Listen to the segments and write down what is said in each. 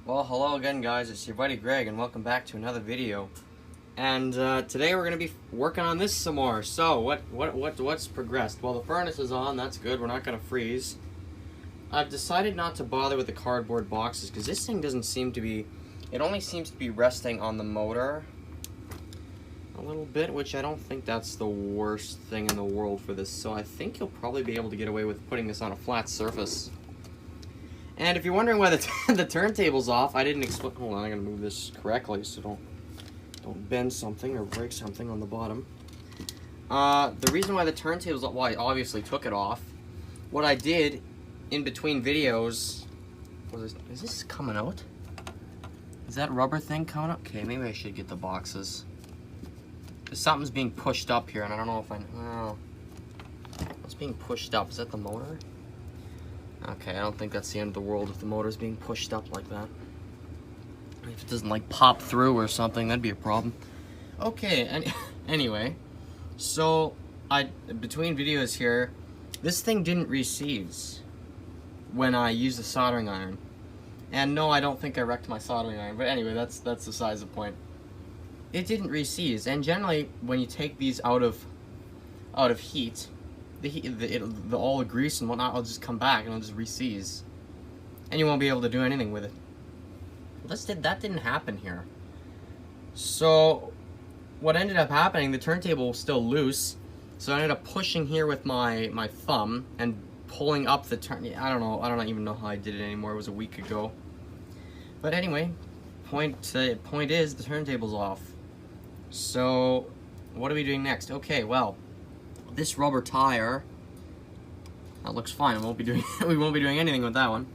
Well, hello again, guys. It's your buddy Greg, and welcome back to another video. And today we're gonna be working on this some more. So, what's progressed? Well, the furnace is on. That's good. We're not gonna freeze. I've decided not to bother with the cardboard boxes because this thing doesn't seem to be. It only seems to be resting on the motor a little bit, which I don't think that's the worst thing in the world for this. So I think you'll probably be able to get away with putting this on a flat surface. And if you're wondering why the turntable's off, I didn't explain. Hold on, I gotta move this correctly so don't bend something or break something on the bottom. The reason why the turntable's off, well, I obviously took it off. What I did in between videos was is this coming out? Is that rubber thing coming up? Okay, maybe I should get the boxes. Something's being pushed up here, and I don't know if what's being pushed up? Is that the motor? Okay, I don't think that's the end of the world if the motor's being pushed up like that. If it doesn't like pop through or something, that'd be a problem. Okay, anyway, so between videos here, this thing didn't reseize when I used the soldering iron. And no, I don't think I wrecked my soldering iron, but anyway, that's besides the point. It didn't reseize, and generally when you take these out of heat, all the grease and whatnot will just come back and it'll just reseize, and you won't be able to do anything with it. That didn't happen here. So what ended up happening, the turntable was still loose, so I ended up pushing here with my thumb and pulling up the turn. I don't even know how I did it anymore. It was a week ago. But anyway, point is the turntable's off. So what are we doing next? Okay, well, this rubber tire, that looks fine. We won't be doing anything with that one.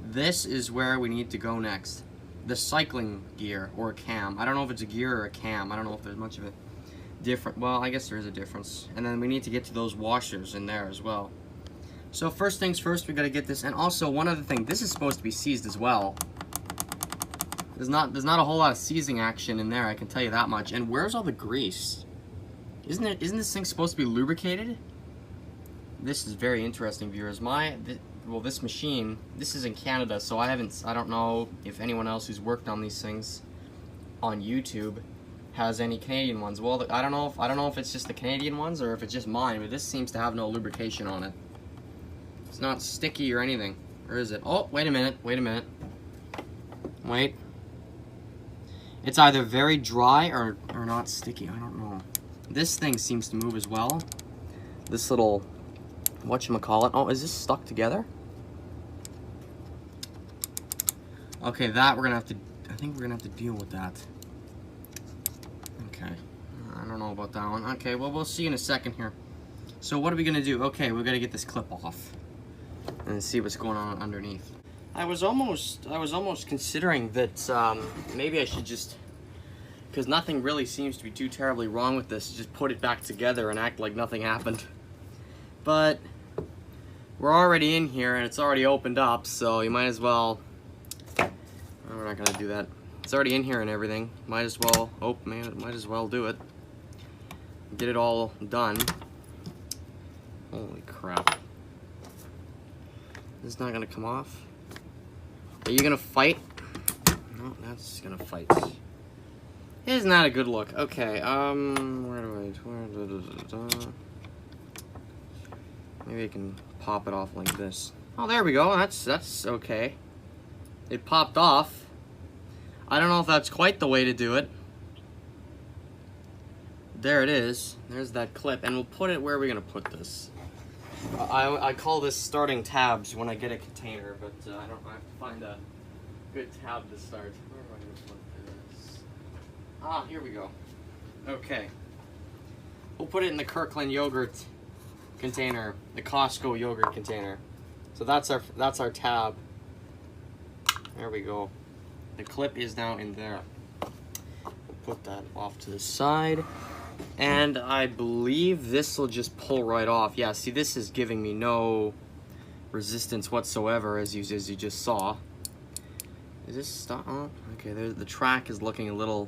This is where we need to go next. The cycling gear or a cam. I don't know if it's a gear or a cam. I don't know if there's much of a different. Well, I guess there is a difference. And then we need to get to those washers in there as well. So first things first, we got to get this. And also one other thing, this is supposed to be seized as well. There's not a whole lot of seizing action in there, I can tell you that much. And where's all the grease? Isn't this thing supposed to be lubricated? This is very interesting, viewers. This machine, this is in Canada, so I don't know if anyone else who's worked on these things on YouTube has any Canadian ones. Well, I don't know if it's just the Canadian ones or if it's just mine, but this seems to have no lubrication on it. It's not sticky or anything. Or is it? Oh, wait a minute. Wait. It's either very dry or not sticky. I don't know. This thing seems to move as well. This little, whatchamacallit. Oh, is this stuck together? Okay, that we're gonna have to, I think we're gonna have to deal with that. Okay, I don't know about that one. Okay, well, we'll see in a second here. So what are we gonna do? Okay, we're gonna get this clip off and see what's going on underneath. I was almost considering that maybe I should just, because nothing really seems to be too terribly wrong with this, just put it back together and act like nothing happened. But we're already in here and it's already opened up, so you might as well, we're not gonna do that. It's already in here and everything. Might as well, oh man, might as well do it. Get it all done. Holy crap. This is not gonna come off. Are you gonna fight? No, that's gonna fight. It's not a good look. Okay, maybe I can pop it off like this. Oh, there we go. That's okay. It popped off. I don't know if that's quite the way to do it. There it is. There's that clip, and we'll put it where are we gonna put this? I call this starting tabs when I get a container, but I have to find a good tab to start. Where am I going to put this? Ah, here we go. Okay. We'll put it in the Kirkland yogurt container, the Costco yogurt container. So that's our tab. There we go. The clip is now in there. We'll put that off to the side. And I believe this will just pull right off. Yeah, see, this is giving me no resistance whatsoever, as you just saw. Is this stuck? Oh, okay. The track is looking a little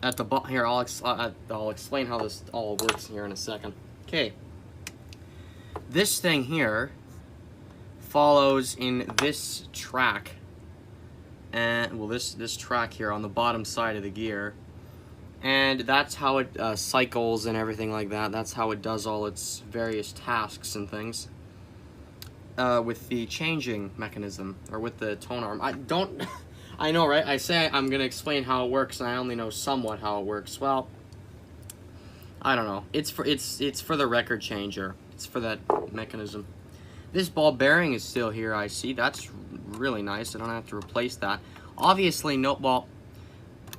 at the bottom here. I'll explain how this all works here in a second. Okay. This thing here follows in this track and well, this track here on the bottom side of the gear, and that's how it cycles and everything like that. That's how it does all its various tasks and things. With the changing mechanism, or with the tone arm. I know, right? I say I'm gonna explain how it works, and I only know somewhat how it works. Well, I don't know. It's for the record changer. It's for that mechanism. This ball bearing is still here, I see. That's really nice. I don't have to replace that. Obviously, no. Well,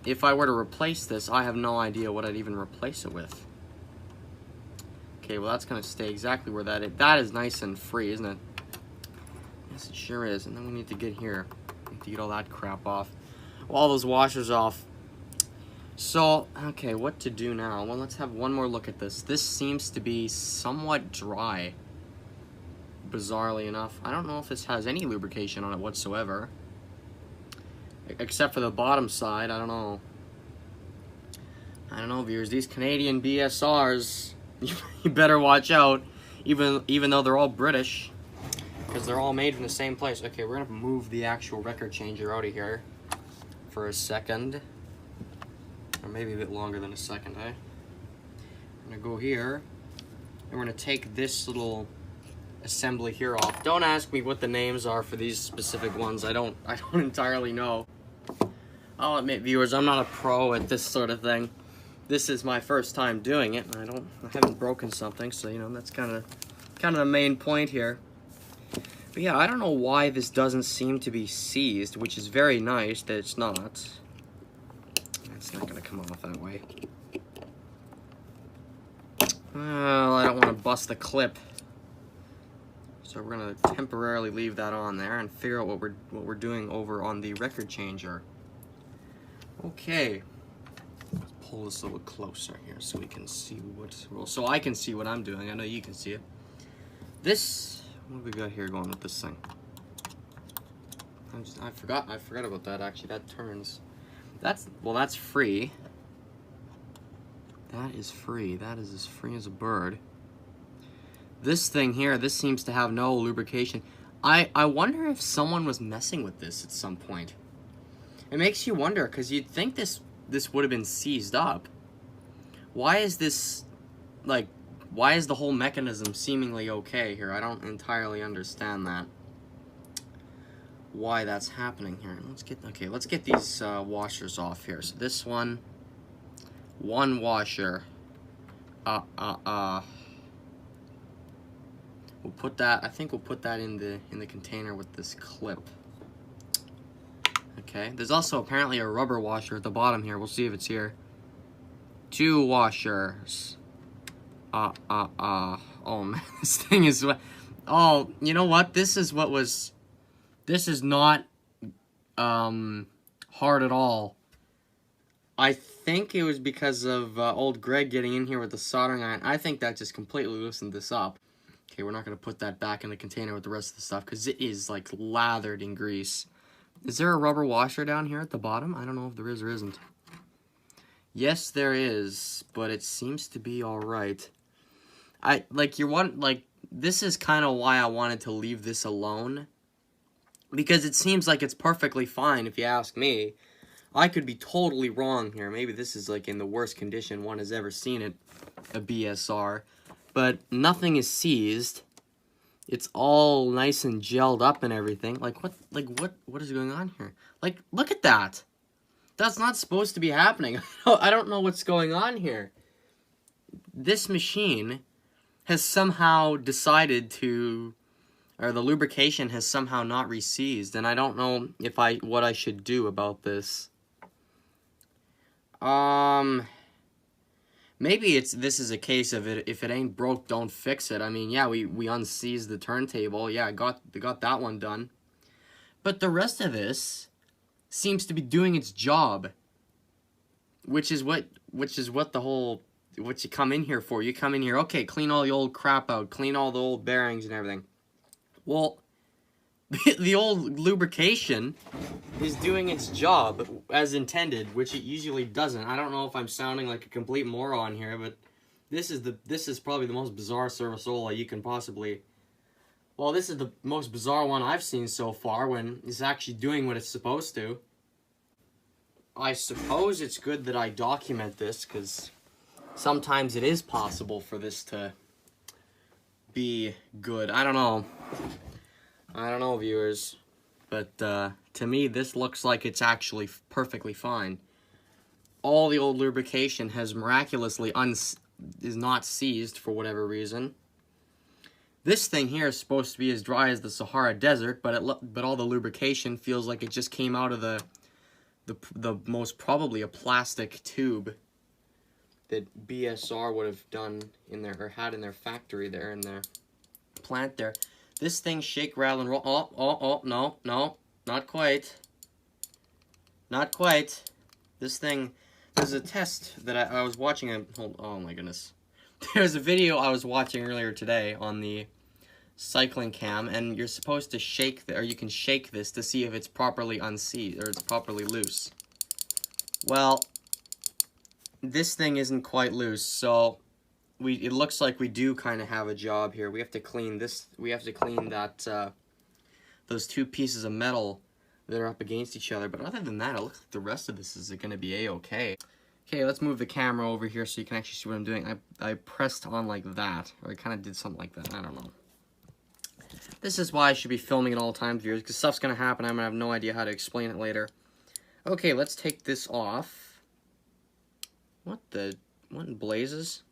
if I were to replace this, I have no idea what I'd even replace it with. Okay, well, that's gonna stay exactly where that is. That is nice and free, isn't it? Yes, it sure is. And then we need to get here. We need to get all that crap off. All those washers off. So, okay, what to do now? Well, let's have one more look at this. This seems to be somewhat dry. Bizarrely enough. I don't know if this has any lubrication on it whatsoever. Except for the bottom side. I don't know. I don't know, viewers. These Canadian BSRs, you better watch out. Even though they're all British. Because they're all made in the same place. Okay, we're going to move the actual record changer out of here for a second. Or maybe a bit longer than a second, eh? I'm going to go here. And we're going to take this little assembly here off. Don't ask me what the names are for these specific ones. I don't entirely know. I'll admit, viewers, I'm not a pro at this sort of thing. This is my first time doing it. I haven't broken something, so you know, that's kind of the main point here. But yeah, I don't know why this doesn't seem to be seized, which is very nice that it's not. It's not going to come off that way. Well, I don't want to bust the clip. So we're going to temporarily leave that on there and figure out what we're doing over on the record changer. Okay. Let's pull this a little closer here so we can see so I can see what I'm doing. I know you can see it. What have we got here going with this thing? I forgot about that actually. That turns. That's free. That is free. That is as free as a bird. This thing here, this seems to have no lubrication. I wonder if someone was messing with this at some point. It makes you wonder, because you'd think this would have been seized up. Why is this, like, why is the whole mechanism seemingly okay here? I don't entirely understand that. Why that's happening here. Let's get these washers off here. So this one washer. We'll put that. I think we'll put that in the container with this clip. Okay. There's also apparently a rubber washer at the bottom here. We'll see if it's here. 2 washers. Oh man, this thing is. Oh, you know what? This is not hard at all. I think it was because of old Greg getting in here with the soldering iron. I think that just completely loosened this up. Okay, we're not going to put that back in the container with the rest of the stuff because it is like lathered in grease. Is there a rubber washer down here at the bottom? I don't know if there is or isn't. Yes, there is, but it seems to be all right. This is kind of why I wanted to leave this alone. Because it seems like it's perfectly fine, if you ask me. I could be totally wrong here. Maybe this is like in the worst condition one has ever seen it, a BSR. But nothing is seized. It's all nice and gelled up and everything. What is going on here? Like, look at that. That's not supposed to be happening. I don't know what's going on here. This machine has somehow decided to, or the lubrication has somehow not re-seized, and I don't know what I should do about this. Maybe this is a case of it. If it ain't broke, don't fix it. I mean, yeah, we unseized the turntable. Yeah, got that one done. But the rest of this seems to be doing its job, which is what the whole. What you come in here for. You come in here, okay, clean all the old crap out, clean all the old bearings and everything. Well, the old lubrication is doing its job as intended, which it usually doesn't. I don't know if I'm sounding like a complete moron here, but this is probably the most bizarre Serviceola you can possibly Well, this is the most bizarre one I've seen so far when it's actually doing what it's supposed to. I suppose it's good that I document this, because sometimes it is possible for this to be good. I don't know. I don't know, viewers. But to me, this looks like it's actually perfectly fine. All the old lubrication has miraculously is not seized for whatever reason. This thing here is supposed to be as dry as the Sahara Desert, but all the lubrication feels like it just came out of the most probably a plastic tube that BSR would have done in their, or had in their factory there, in their plant there. This thing shake, rattle, and roll. Oh, no, not quite. Not quite. This thing, there's a test that I was watching, oh my goodness. There's a video I was watching earlier today on the cycling cam, and you're supposed to shake, or you can shake this to see if it's properly unseized, or it's properly loose. Well, this thing isn't quite loose, so it looks like we do kind of have a job here. We have to clean this, we have to clean that, those two pieces of metal that are up against each other, but other than that, it looks like the rest of this is going to be a-okay. Okay, let's move the camera over here so you can actually see what I'm doing. I pressed on like that, or I kind of did something like that, I don't know. This is why I should be filming at all times, viewers, because stuff's going to happen. I'm going to have no idea how to explain it later. Okay, let's take this off. What in blazes?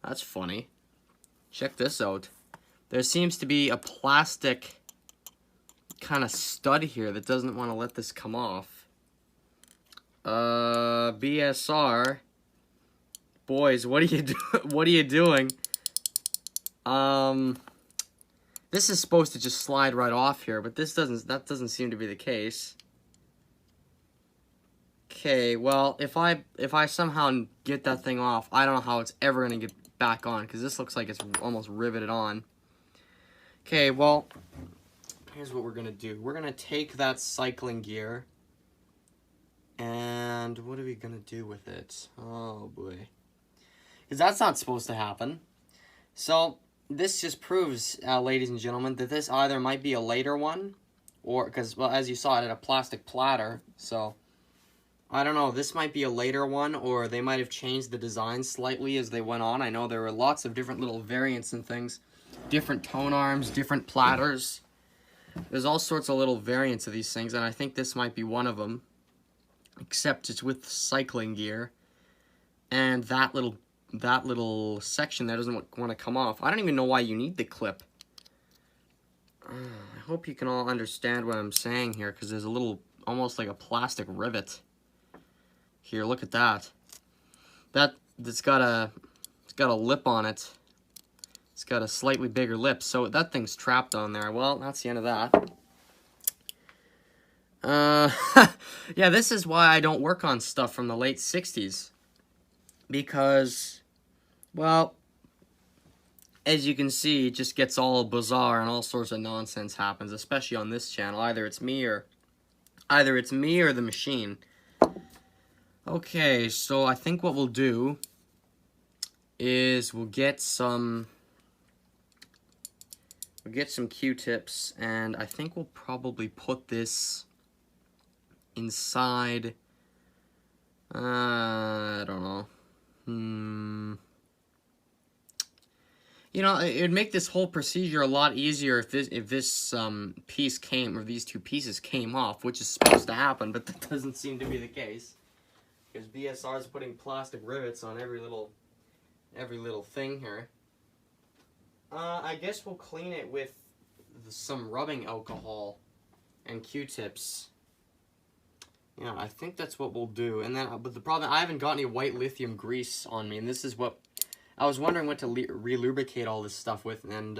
That's funny. Check this out. There seems to be a plastic kind of stud here that doesn't want to let this come off. BSR. Boys, what are you what are you doing? This is supposed to just slide right off here, but that doesn't seem to be the case. Okay, well, if I somehow get that thing off, I don't know how it's ever gonna get back on, because this looks like it's almost riveted on. Okay, well, here's what we're gonna do. We're gonna take that cycling gear, and what are we gonna do with it? Oh boy, because that's not supposed to happen. So this just proves, ladies and gentlemen, that this either might be a later one, or, because, well, as you saw, it had a plastic platter, so I don't know, this might be a later one, or they might have changed the design slightly as they went on. I know there were lots of different little variants and things, different tone arms, different platters. There's all sorts of little variants of these things, and I think this might be one of them, except it's with cycling gear, and that little section that doesn't want to come off. I don't even know why you need the clip. I hope you can all understand what I'm saying here, because there's a little, almost like a plastic rivet here. Look at that. It's got a lip on it. It's got a slightly bigger lip, so that thing's trapped on there. Well, that's the end of that. Yeah, this is why I don't work on stuff from the late 60s. Because, well, as you can see, it just gets all bizarre and all sorts of nonsense happens, especially on this channel. Either it's me or the machine. Okay, so I think what we'll do is we'll get some Q-tips, and I think we'll probably put this inside, I don't know. You know, it would make this whole procedure a lot easier if this piece came, or these two pieces came off, which is supposed to happen, but that doesn't seem to be the case, because BSR is putting plastic rivets on every little thing here. I guess we'll clean it with some rubbing alcohol and Q-tips. Yeah, I think that's what we'll do. And then, but the problem, I haven't got any white lithium grease on me, and this is what I was wondering what to re-lubricate all this stuff with, and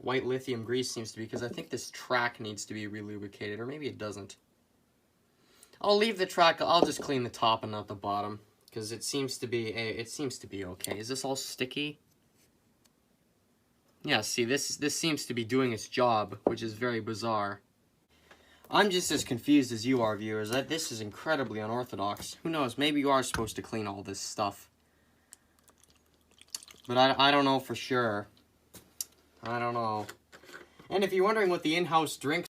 white lithium grease seems to be, because I think this track needs to be re-lubricated, or maybe it doesn't. I'll leave the track. I'll just clean the top and not the bottom, because it seems to be okay. Is this all sticky? Yeah, see, this seems to be doing its job, which is very bizarre. I'm just as confused as you are, viewers. This is incredibly unorthodox. Who knows, maybe you are supposed to clean all this stuff. But I don't know for sure. I don't know. And if you're wondering what the in-house drinks